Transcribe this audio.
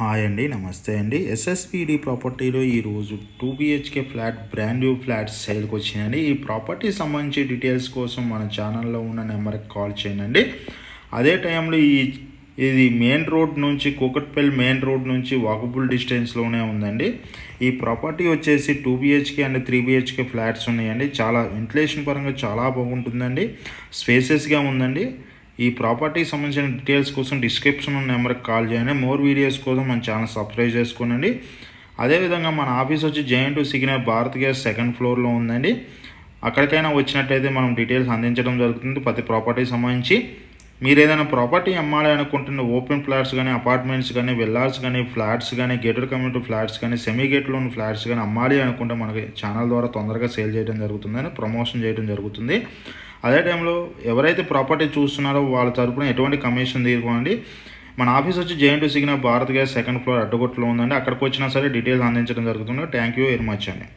Hi అండి, నమస్తే అండి. ఎస్ఎస్పిడి ప్రాపర్టీలో ఈరోజు 2 BHK flat brand new flats సేల్కి వచ్చినాయండి. ఈ ప్రాపర్టీ సంబంధించి డీటెయిల్స్ కోసం మన ఛానల్లో ఉన్న నెంబర్కి కాల్ చేయండి. అదే టైంలో ఇది మెయిన్ రోడ్ నుంచి కూకట్పల్లి మెయిన్ రోడ్ నుంచి వాకబుల్ డిస్టెన్స్లోనే ఉందండి. ఈ ప్రాపర్టీ వచ్చేసి 2 BHK అండ్ 3 BHK ఫ్లాట్స్ ఉన్నాయండి. చాలా వెంటిలేషన్ పరంగా చాలా బాగుంటుందండి, స్పేసెస్గా ఉందండి. ఈ ప్రాపర్టీకి సంబంధించిన డీటెయిల్స్ కోసం డిస్క్రిప్షన్ నెంబర్కి కాల్ చేయండి. మోర్ వీడియోస్ కోసం మన ఛానల్ సబ్స్క్రైబ్ చేసుకోనండి. అదేవిధంగా మన ఆఫీస్ వచ్చి J&2 signal Bharat gas second ఫ్లోర్లో ఉందండి. అక్కడికైనా వచ్చినట్టయితే మనం డీటెయిల్స్ అందించడం జరుగుతుంది ప్రతి ప్రాపర్టీకి సంబంధించి. మీరు ఏదైనా ప్రాపర్టీ అమ్మాలి అనుకుంటున్న ఓపెన్ ఫ్లాట్స్ కానీ, అపార్ట్మెంట్స్ కానీ, విల్లాస్ కానీ, ఫ్లాట్స్ కానీ, గేటెడ్ కమ్యూనిటీ ఫ్లాట్స్ కానీ, సెమీ గేట్లో ఉన్న ఫ్లాట్స్ కానీ అమ్మాలి అనుకుంటే మనకి ఛానల్ ద్వారా తొందరగా సేల్ చేయడం జరుగుతుందని ప్రమోషన్ చేయడం జరుగుతుంది. అదే టైంలో ఎవరైతే ప్రాపర్టీ చూస్తున్నారో వాళ్ళ తరపున ఎటువంటి కమిషన్ తీసుకోండి. మన ఆఫీస్ వచ్చి J&2 signal Bharat gas second floor అడ్డగొట్టులో ఉందండి. అక్కడికి వచ్చినా సరే డీటెయిల్స్ అందించడం జరుగుతుంది. థ్యాంక్ యూ వెరీ మచ్ అండి.